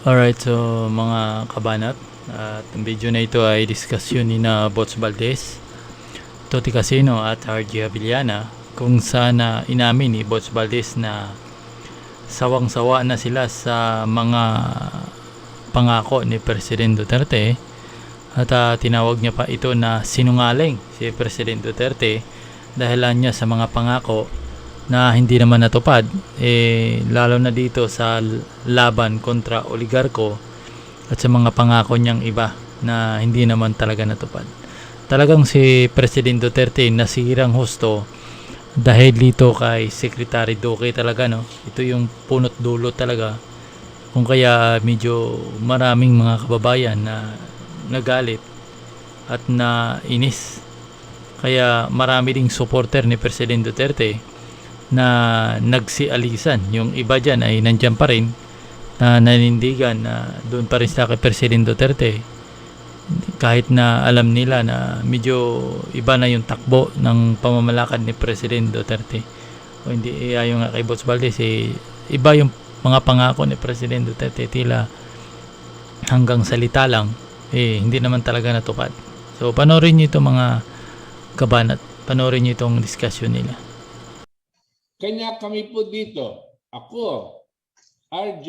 Alright, so mga kabanat, at ang video na ito ay diskusyon ni na Bots Valdez, Toti Casino at RG Abiliana, kung saan inamin ni Bots Valdez na sawang-sawa na sila sa mga pangako ni President Duterte at tinawag niya pa ito na sinungaling si President Duterte dahilan niya sa mga pangako na hindi naman natupad, lalo na dito sa laban kontra oligarko at sa mga pangako niyang iba na hindi naman talaga natupad. Talagang si President Duterte nasirang husto dahil dito kay Secretary Duque talaga, no? Ito yung punot dulo talaga kung kaya medyo maraming mga kababayan na nagalit at na inis. Kaya marami ding supporter ni President Duterte na nagsialisan. Yung iba dyan ay nandyan pa rin na nanindigan na doon pa rin sa kay President Duterte kahit na alam nila na medyo iba na yung takbo ng pamamalakad ni President Duterte. O hindi, yung kay Boss Valdez, iba yung mga pangako ni President Duterte, tila hanggang salita lang, hindi naman talaga natupad. So panoorin nyo itong mga kabanat, panoorin nyo itong discussion nila. Kanya kami po dito, ako, RJ,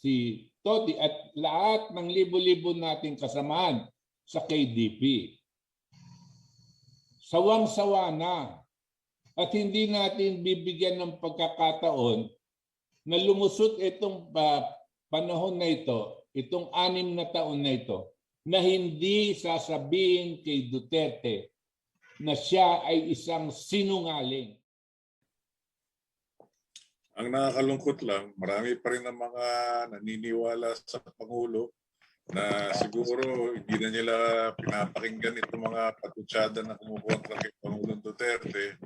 si Toti at lahat ng libo-libo nating kasamaan sa KDP. Sawang-sawa na at hindi natin bibigyan ng pagkakataon na lumusot itong panahon na ito, itong 6 na taon na ito, na hindi sasabihin kay Duterte na siya ay isang sinungaling. Ang nakakalungkot lang, marami pa rin ang mga naniniwala sa Pangulo na siguro hindi na nila pinapakinggan itong mga patutsada na kumukontra kay Pangulong Duterte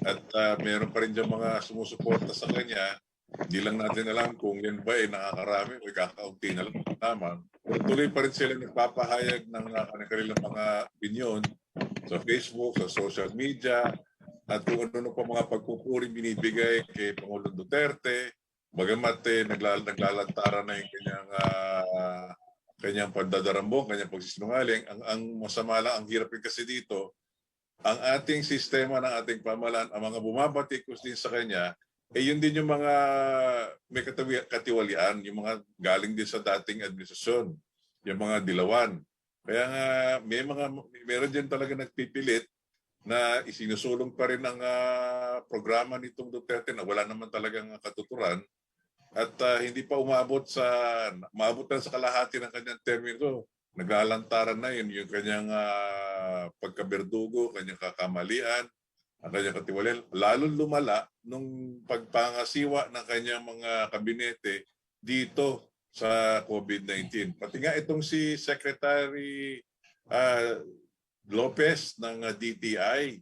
at meron pa rin dyan mga sumusuporta sa kanya. Hindi lang natin alam kung yan ba ay nakakarami o kakaunti na lang lamang. Pero tuloy pa rin sila nagpapahayag ng kanilang mga opinion sa Facebook, sa social media, at kung ano pa mga pagkukuring binibigay kay Pangulong Duterte, bagamat naglalantaran na yung kanyang pagdadarambong, kanyang pagsisinungaling. Ang masama lang, ang hirap kasi dito, ang ating sistema ng ating pamahalaan, ang mga bumabatikos din sa kanya, yun din yung mga may katiwalian, yung mga galing din sa dating administrasyon, yung mga dilawan. Kaya nga, meron din talaga nagpipilit na isinusulong pa rin ang programa nitong Duterte na wala naman talagang katuturan at hindi pa maabot na sa kalahati ng kanyang termino. Naglalantaran na yun yung kanyang pagkaberdugo, kanyang kakamalian, ang kanyang katiwalian. Lalo lumala nung pagpangasiwa ng kanyang mga kabinete dito sa COVID-19. Pati nga itong si Secretary Lopez ng DTI,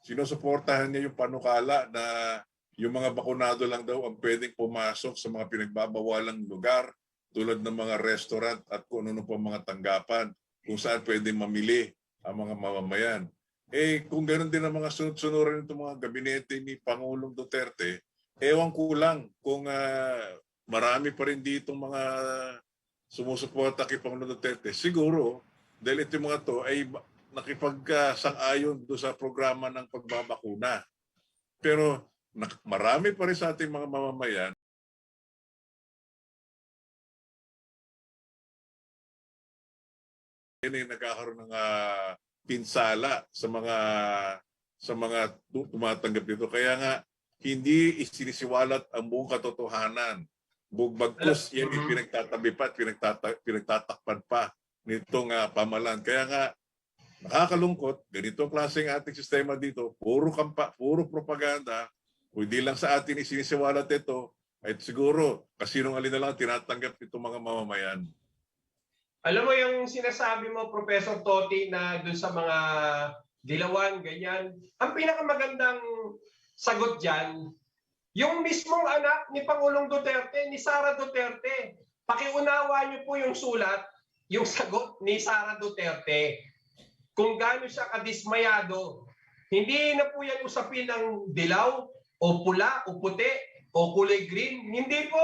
sinusuportahan niya yung panukala na yung mga bakunado lang daw ang pwedeng pumasok sa mga pinagbabawalang lugar tulad ng mga restaurant at kung ano pa mga tanggapan kung saan pwedeng mamili ang mga mamamayan. Kung ganoon din ang mga sunod-sunuran nitong mga gabinete ni Pangulong Duterte, ewan ko lang kung marami pa rin ditong mga sumusuporta kay Pangulong Duterte. Siguro, dahil ito mga to ay nakipag-sang-ayon doon sa programa ng pagbabakuna. Pero marami pa rin sa ating mga mamamayan ay nagkakaroon ng pinsala sa mga tumatanggap dito. Kaya nga hindi isinisiwalat ang buong katotohanan. Bagkus yan pinagtatabi pa at pinagtatakpan pa nitong pamahalaan. Kaya nga nakakalungkot, ganito ang klaseng ating sistema dito, puro propaganda, kung hindi lang sa atin isinisiwalat ito, ay siguro kasinungaling na lang tinatanggap itong mga mamamayan. Alam mo yung sinasabi mo, Professor Toti, na dun sa mga dilawan, ganyan, ang pinakamagandang sagot dyan, yung mismong anak ni Pangulong Duterte, ni Sara Duterte. Pakiunawa niyo po yung sulat, yung sagot ni Sara Duterte. Kung gaano siya kadismayado, hindi na po yan usapin ng dilaw o pula o puti o kulay green. Hindi po.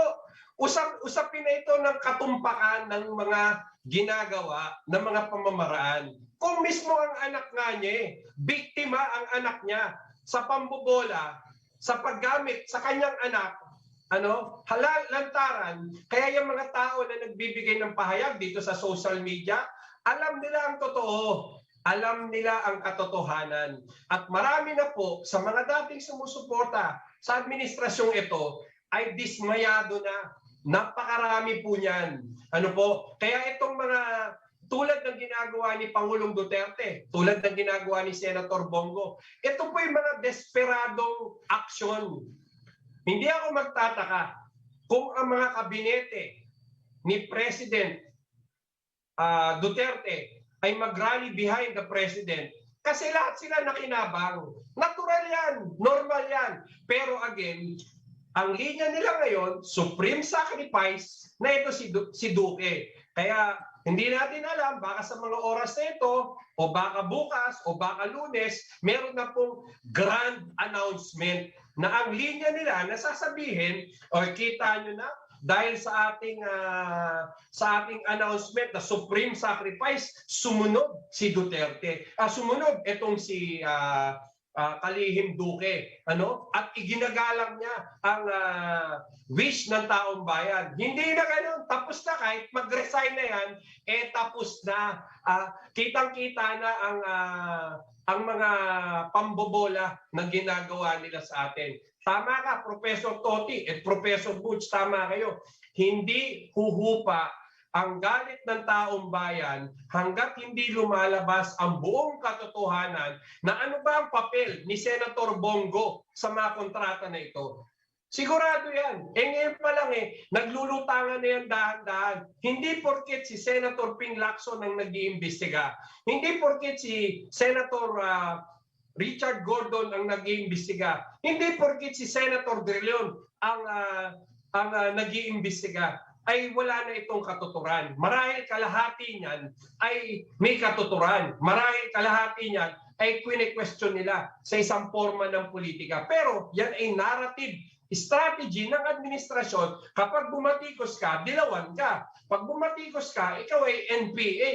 usapin na ito ng katumpakan ng mga ginagawa ng mga pamamaraan. Kung mismo ang anak nga niya, biktima ang anak niya sa pambobola, sa paggamit sa kanyang anak, halal lantaran, kaya yung mga tao na nagbibigay ng pahayag dito sa social media, alam nila ang totoo. Alam nila ang katotohanan. At marami na po sa mga dating sumusuporta sa administrasyong ito ay dismayado na. Napakarami po niyan. Kaya itong mga tulad ng ginagawa ni Pangulong Duterte, tulad ng ginagawa ni Senator Bongo, ito po yung mga desperadong aksyon. Hindi ako magtataka kung ang mga kabinete ni President Duterte ay mag-rally behind the President kasi lahat sila nakinabang. Natural yan, normal yan. Pero again, ang linya nila ngayon, supreme sacrifice na ito si Duque. Kaya hindi natin alam, baka sa mga oras na ito, o baka bukas, o baka Lunes, meron na pong grand announcement na ang linya nila na sasabihin, o kita nyo na, dahil sa ating announcement na supreme sacrifice, sumunod si Duterte. Sumunod itong si Kalihim Duque, at iginagalang niya ang wish ng taong bayan. Hindi na ganoon, tapos na, kahit mag-resign na yan, tapos na. Kitang-kita na ang mga pambobola na ginagawa nila sa atin. Tama ka, Professor Toti at Professor Butch, tama kayo. Hindi huhupa ang galit ng taong bayan hanggat hindi lumalabas ang buong katotohanan na ano ba ang papel ni Senator Bongo sa mga kontrata na ito. Sigurado yan. Ngayon pa lang naglulutangan na yan dahan-dahan. Hindi porket si Senator Ping Lacson ang nag-iimbestiga. Hindi porket si Senator Richard Gordon ang nag-iimbestiga. Hindi porket si Senator De Leon ang nag-iimbestiga ay wala na itong katuturan. Marahil kalahati niyan ay may katuturan. Marahil kalahati niyan ay kwine-question nila sa isang forma ng politika. Pero yan ay narrative strategy ng administrasyon. Kapag bumatikos ka, dilawan ka. Pag bumatikos ka, ikaw ay NPA.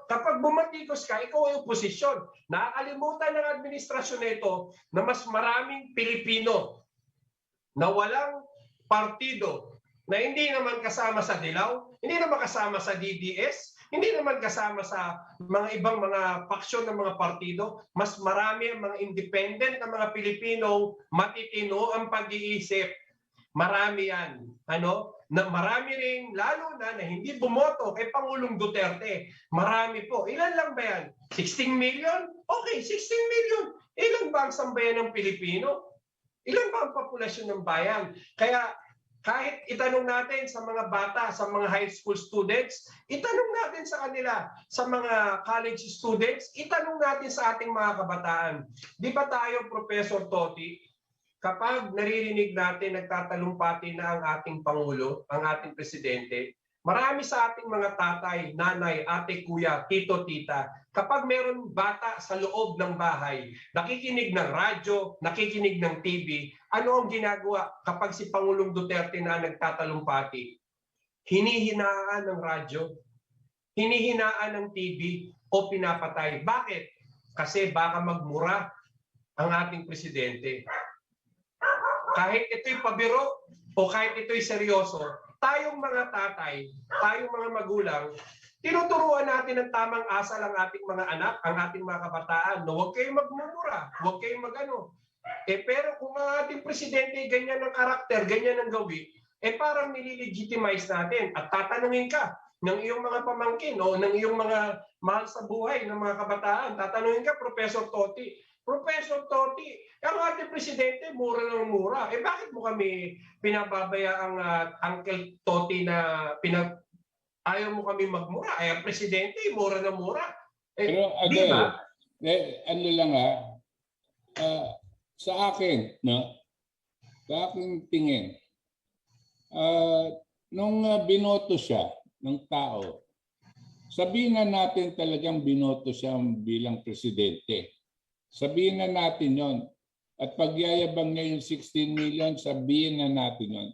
Kapag bumatikos ka, ikaw ay oposisyon. Nakakalimutan ng administrasyon na ito na mas maraming Pilipino na walang partido, na hindi naman kasama sa Dilaw, hindi naman kasama sa DDS, hindi naman kasama sa mga ibang mga paksyon ng mga partido. Mas marami ang mga independent na mga Pilipinong matitino ang pag-iisip. Marami yan. Na marami rin, lalo na hindi bumoto kay Pangulong Duterte. Marami po. Ilan lang ba yan? 16 million? Okay, 16 million. Ilan ba ang sambayan ng Pilipino? Ilan ba ang populasyon ng bayan? Kaya kahit itanong natin sa mga bata, sa mga high school students, itanong natin sa kanila, sa mga college students, itanong natin sa ating mga kabataan. Di ba tayo, Professor Toti, kapag naririnig natin, nagtatalumpati na ang ating Pangulo, ang ating Presidente, marami sa ating mga tatay, nanay, ate, kuya, tito, tita, kapag meron bata sa loob ng bahay, nakikinig ng radyo, nakikinig ng TV, ano ang ginagawa kapag si Pangulong Duterte na nagtatalumpati? Hinihinaan ng radyo, hinihinaan ng TV o pinapatay. Bakit? Kasi baka magmura ang ating Presidente. Kahit ito'y pabiro o kahit ito'y seryoso, tayong mga tatay, tayong mga magulang, tinuturuan natin ng tamang asal ang ating mga anak, ang ating mga kabataan. Huwag kayong magmumura, huwag kayong magano. Pero kung ang ating Presidente ganyan ng karakter, ganyan ng gawi, parang nililegitimize natin at tatanungin ka ng iyong mga pamangkin o ng iyong mga mahal sa buhay ng mga kabataan. Tatanungin ka, Professor Toti, ang ating Presidente, mura ng mura. Bakit mo kami pinababaya ang Uncle Toti na ayaw mo kami magmura? Ang Presidente, mura na mura. Pero again, ano lang sa akin, sa aking tingin, nung binoto siya ng tao, sabihin na natin talagang binoto siya bilang presidente. Sabihin na natin yon. At pagyayabang niya yung 16 million, sabihin na natin yon.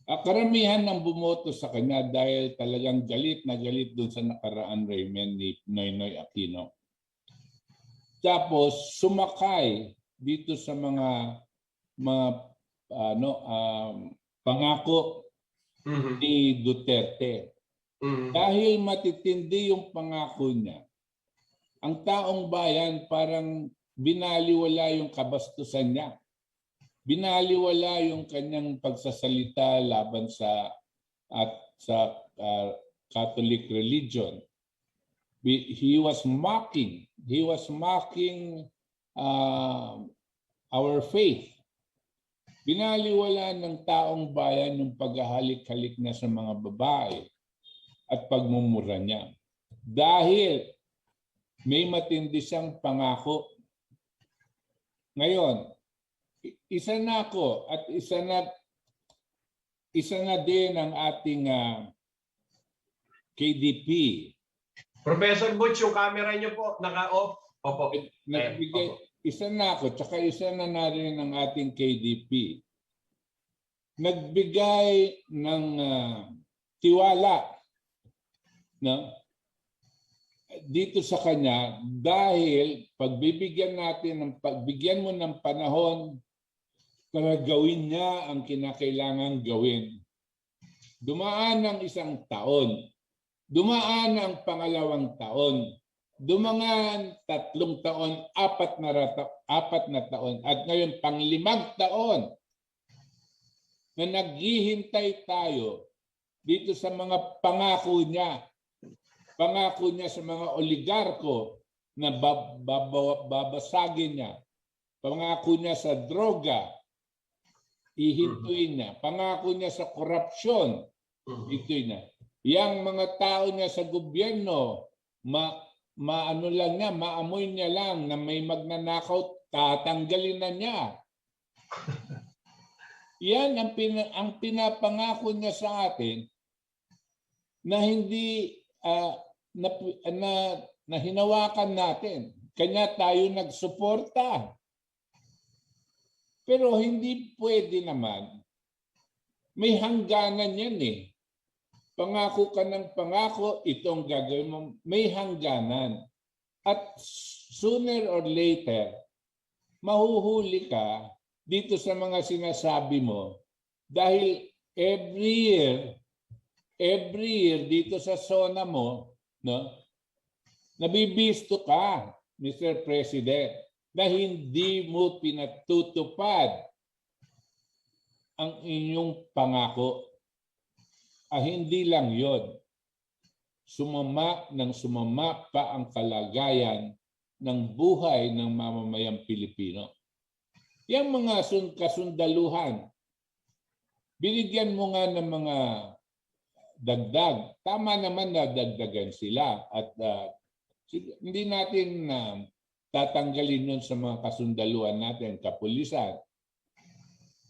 Karamihan ng bumoto sa kanya dahil talagang galit na galit doon sa nakaraan Raymond ni Noynoy Aquino. Tapos sumakay dito sa mga pangako ni Duterte. Dahil matitindi yung pangako niya, ang taong bayan parang binaliwala yung kabastusan niya. Binaliwala yung kanyang pagsasalita laban sa Catholic religion. He was mocking our faith. Binaliwala ng taong bayan yung paghahalik-halik na sa mga babae at pagmumura niya. Dahil may matindi siyang pangako. Ngayon, isa na ako at isa na din ang ating KDP. Professor Butch, yung camera niyo po naka-off. Opo. Nagbigay, isa na ako, tsaka isa na rin ang ating KDP. Nagbigay ng tiwala dito sa kanya dahil pagbigyan mo ng panahon para gawin niya ang kinakailangang gawin. Dumaan ang 1 taon. Dumaan ang pangalawang taon. Dumaan 3 taon, 4 na taon. At ngayon, 5 taon na naghihintay tayo dito sa mga pangako niya. Pangako niya sa mga oligarko na babasagin niya. Pangako niya sa droga, ihintuin niya. Pangako niya sa korupsyon, ihintuin niya. Yang mga tao niya sa gobyerno, maamoy niya lang na may magnanakaw, tatanggalin na niya. Yan ang pinapangako niya sa atin na hindi na hinawakan natin. Kanya tayo nagsuporta. Pero hindi pwede naman. May hangganan yan eh. Pangako ka ng pangako, itong gagawin mo. May hangganan. At sooner or later, mahuhuli ka dito sa mga sinasabi mo. Dahil every year dito sa zona mo, nabibisto ka, Mr. President, na hindi mo pinatutupad ang inyong pangako. Hindi lang yon. Sumama pa ang kalagayan ng buhay ng mamamayang Pilipino. Yang mga kasundaluhan, binigyan mo nga ng mga dagdag. Tama naman na dagdagan sila at hindi natin tatanggalin nun sa mga kasundaluhan natin, kapulisan.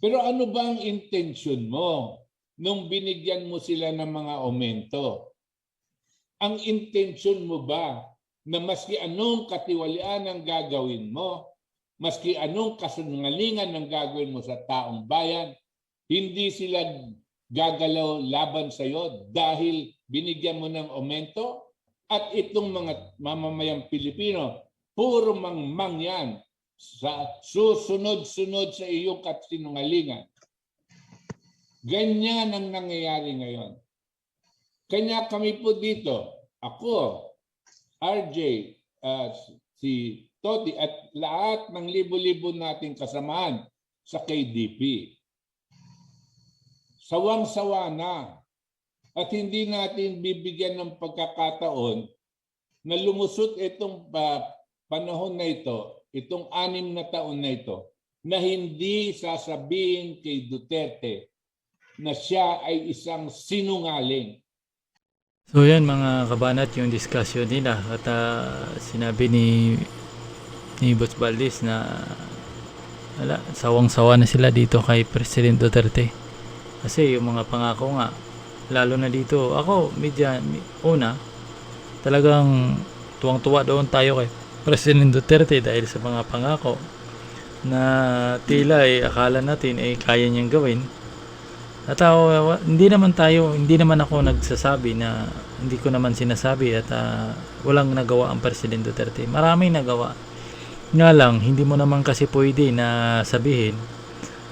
Pero ano ba ang intensyon mo nung binigyan mo sila ng mga aumento? Ang intensyon mo ba na maski anong katiwalian ang gagawin mo, maski anong kasunungalingan ang gagawin mo sa taong bayan, hindi sila gagalaw laban sa iyo dahil binigyan mo ng aumento? At itong mga mamamayang Pilipino, puro mangmang yan sa susunod-sunod sa iyong kasinungalingan. Ganyan ang nangyayari ngayon. Kanya kami po dito, ako, RJ, si Toti at lahat ng libo-libo nating kasamahan sa KDP. Sawang-sawa na at hindi natin bibigyan ng pagkakataon na lumusot itong panahon na ito, itong 6 na taon na ito, na hindi sasabihin kay Duterte na siya ay isang sinungaling. So yan mga kabanat, yung discussion nila at sinabi ni Boss Valdez na sawang-sawa na sila dito kay President Duterte. Kasi yung mga pangako nga, lalo na dito, ako talagang tuwang-tuwa doon tayo kay President Duterte dahil sa mga pangako na tila akala natin kaya niyang gawin. At hindi naman ako nagsasabi na hindi ko naman sinasabi at walang nagawa ang Presidente Duterte. Maraming nagawa. Nga lang, hindi mo naman kasi pwede na sabihin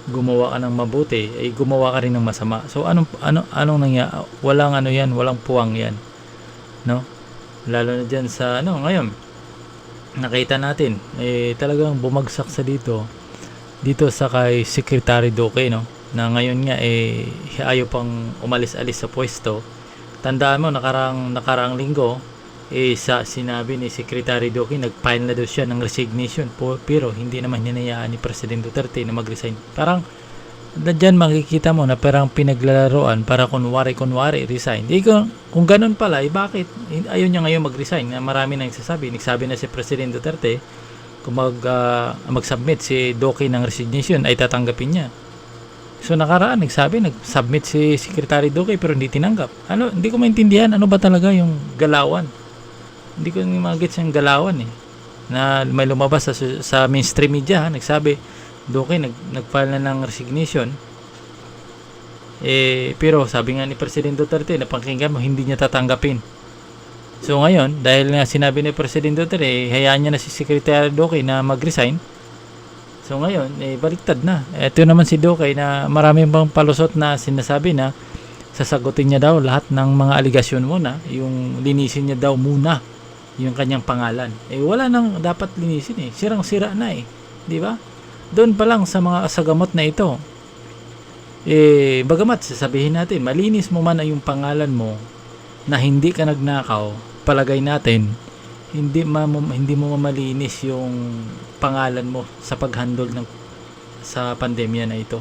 gumawa ka ng mabuti ay gumawa ka rin ng masama. So anong nangyari? Walang walang puwang yan. No? Lalo na diyan sa ngayon. Nakita natin talagang bumagsak sa dito sa kay Secretary Duque, no? Na ngayon nga ayaw pang umalis-alis sa pwesto. Tandaan mo nakaraang linggo sinabi ni Secretary Duque nag-file na daw siya ng resignation pero hindi naman hinayaan ni President Duterte na mag-resign. Parang diyan makikita mo na parang pinaglalaroan para kunwari resign. Kung ganun pala bakit ayaw niya ngayon mag-resign? Marami nang nagsasabi na si President Duterte kung mag-submit si Duque ng resignation ay tatanggapin niya. So nag-submit si Secretary Duque pero hindi tinanggap. Hindi ko maintindihan ano ba talaga yung galawan. Hindi ko mag-gets yung galawan na may lumabas sa mainstream media nagsabi Duque nag-file na ng resignation pero sabi nga ni President Duterte napakinggan mo hindi niya tatanggapin. So ngayon dahil nga sinabi ni President Duterte hayaan niya na si Secretary Duque na mag-resign. So ngayon baliktad na. Ito naman si Duque na marami bang palusot na sinasabi na sasagutin niya daw lahat ng mga aligasyon muna, yung linisin niya daw muna yung kanyang pangalan. Wala nang dapat linisin sirang-sira na di ba? Doon pa lang sa mga sagamot na ito bagamat sasabihin natin malinis mo man yung pangalan mo na hindi ka nagnakaw, palagay natin hindi mo malinis yung pangalan mo sa paghandle sa pandemya na ito,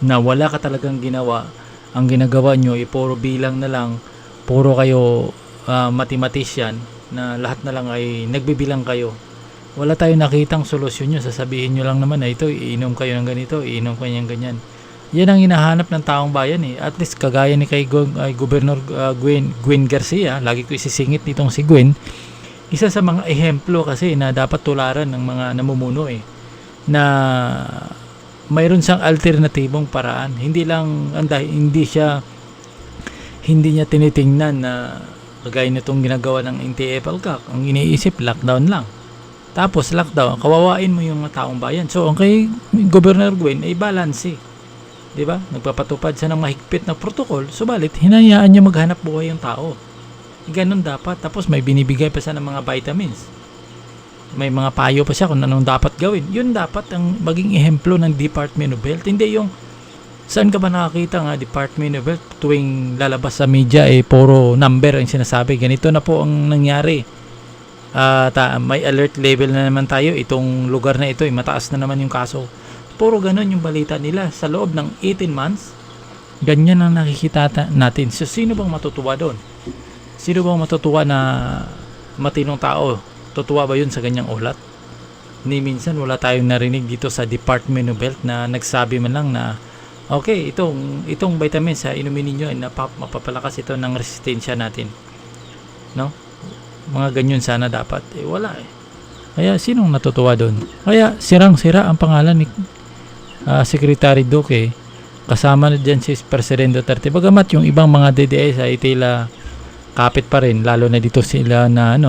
na wala ka talagang ginawa. Ang ginagawa nyo puro bilang na lang, puro kayo mathematician na lahat na lang ay nagbibilang kayo. Wala tayong nakitang solusyon nyo. Sasabihin nyo lang naman na ito iinom kayo ng ganito, iinom kayo ng ganyan. Yan ang hinahanap ng taong bayan At least kagaya ni kay Gobernador Gwen Garcia, lagi ko isisingit nitong si Gwen, isa sa mga ehemplo kasi na dapat tularan ng mga namumuno na mayroon siyang alternatibong paraan. Hindi niya tinitingnan na kagaya nitong ginagawa ng NTF-ALCAC. Ang iniisip lockdown lang. Tapos lockdown, kawawain mo yung taong bayan. So ang kay Governor Gwen ay balance. 'Di ba? Nagpapatupad siya ng mahigpit na protocol, subalit hinayaan niya maghanap buhay yung tao. Ganun dapat. Tapos may binibigay pa siya ng mga vitamins. May mga payo pa siya kung anong dapat gawin. Yun dapat ang maging ehemplo ng Department of Health. Hindi yung saan ka ba nakakita nga Department of Health tuwing lalabas sa media puro number ang sinasabi. Ganito na po ang nangyari. May alert level na naman tayo. Itong lugar na ito mataas na naman yung kaso. Puro ganun yung balita nila sa loob ng 18 months. Ganyan ang nakikita natin. So sino bang matutuwa doon? Sino bang matutuwa na matinong tao? Tutuwa ba yun sa ganyang ulat? Ni minsan wala tayong narinig dito sa Department of Health na nagsabi man lang na okay, itong vitamins inumin ninyo mapapalakas ito ng resistensya natin. No? Mga ganyan sana dapat. Wala Kaya sinong natutuwa doon? Kaya sirang-sira ang pangalan ni Secretary Duque. Kasama na dyan si President Duterte. Bagamat yung ibang mga DDS ay tila kapit pa rin, lalo na dito sila na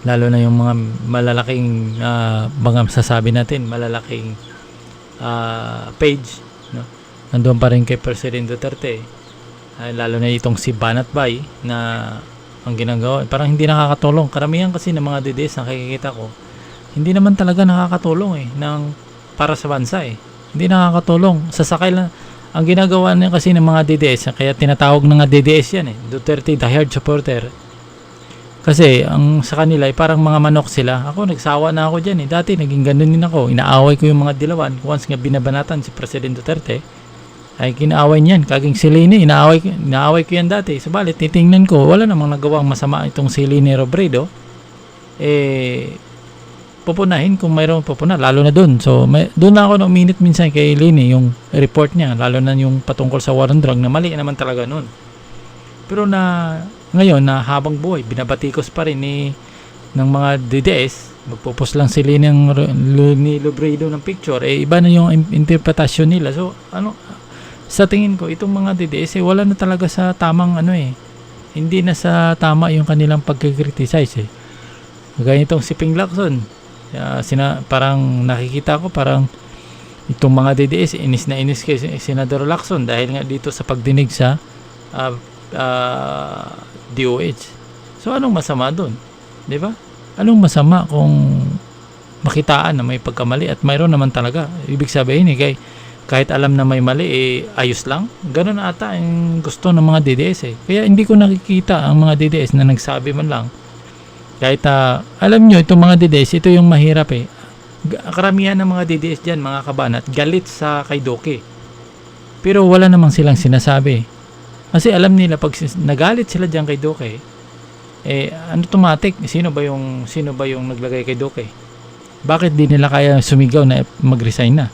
lalo na yung mga malalaking mga sasabi natin malalaking page nandoon pa rin kay President Duterte, lalo na itong si Banat Bay na ang ginagawa parang hindi nakakatulong. Karamihan kasi ng mga DDS na nakikita ko hindi naman talaga nakakatulong para sa bansa hindi nakakatulong. Sasakay lang ang ginagawa niya kasi ng mga DDS, kaya tinatawag na nga DDS yan Duterte diehard supporter. Kasi ang sa kanila parang mga manok sila. Ako nagsawa na ako dyan Dati naging ganun din ako. Inaaway ko yung mga dilawan. Once nga binabanatan si President Duterte, ay kinaaway niyan. Kaging si Leni, inaaway ko yan dati. Subalit titingnan ko, wala namang nagawang masama itong si Leni Robredo. Pupunahin kung mayroong pupuna, lalo na doon. So doon na ako na uminit minsan kay Leni yung report niya, lalo na yung patungkol sa war on drug na mali naman talaga noon. Pero ngayon na habang buhay binabatikos pa rin ng mga DDS, magpupos lang sila ng Leni Robredo ng picture, iba na yung interpretasyon nila. So sa tingin ko, itong mga DDS, wala na talaga sa tamang hindi na sa tama yung kanilang pagkikriticize Gaya itong si Ping Lacson. Parang nakikita ko parang itong mga DDS inis na inis kay Senador Lacson dahil nga dito sa pagdinig sa DOH. So anong masama doon? 'Di ba? Anong masama kung makitaan na may pagkamali at mayroon naman talaga? Ibig sabihin kahit alam na may mali ayos lang. Ganun ata ang gusto ng mga DDS Kaya hindi ko nakikita ang mga DDS na nagsabi man lang. Kahit alam nyo, itong mga DDS, ito yung mahirap Karamihan ng mga DDS dyan, mga kabanat, galit sa kay Doke. Pero wala namang silang sinasabi. Kasi alam nila, pag nagalit sila dyan kay Doke, automatic, sino ba yung naglagay kay Doke? Bakit di nila kaya sumigaw na mag-resign na?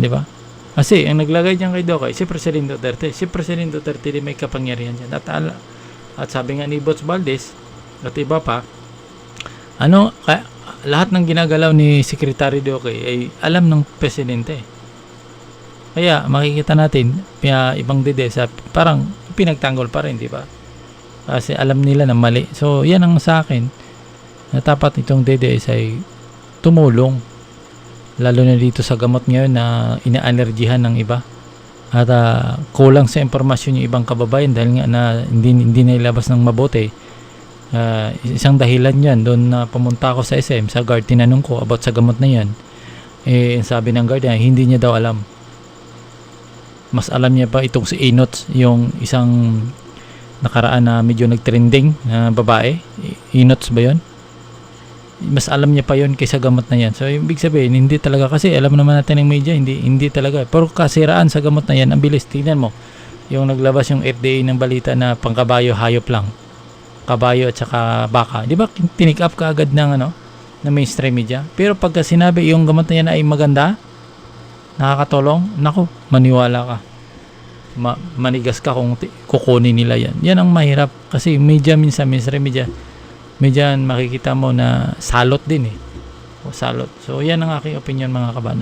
Di ba? Kasi ang naglagay dyan kay Doke, si President Duterte. Si President Duterte di may kapangyarihan dyan. At sabi nga ni Bots Valdez, at iba pa, lahat ng ginagalaw ni Secretary Doke ay alam ng Presidente. Kaya makikita natin, ibang DDS parang pinagtanggol pa rin, di ba? Kasi alam nila na mali. So, yan ang sa akin, na dapat itong DDS ay tumulong. Lalo na dito sa gamot ngayon na ina-allergihan ng iba. At kulang sa impormasyon yung ibang kababayan dahil nga na hindi na ilabas ng mabuti. Isang dahilan yan doon na pumunta ako sa SM sa guard, tinanong ko about sa gamot na yan sabi ng guard hindi niya daw alam. Mas alam niya pa itong si Enots, yung isang nakaraan na medyo nagtrending na babae. Enots ba yun? Mas alam niya pa yun kaysa gamot na yan. So ibig sabihin hindi talaga, kasi alam naman natin ng media hindi talaga, pero kasiraan sa gamot na yan ang bilis. Tingnan mo yung naglabas yung FDA ng balita na pangkabayo hayop lang, kabayo at saka baka, di ba tinick up ka agad ng na mainstream media. Pero pagka sinabi yung gamot na yan ay maganda, nakakatulong, naku, maniwala ka, manigas ka kung kukunin nila yan. Yan ang mahirap kasi media, minsan mainstream media makikita mo na salot din salot. So yan ang aking opinion, mga kabanat.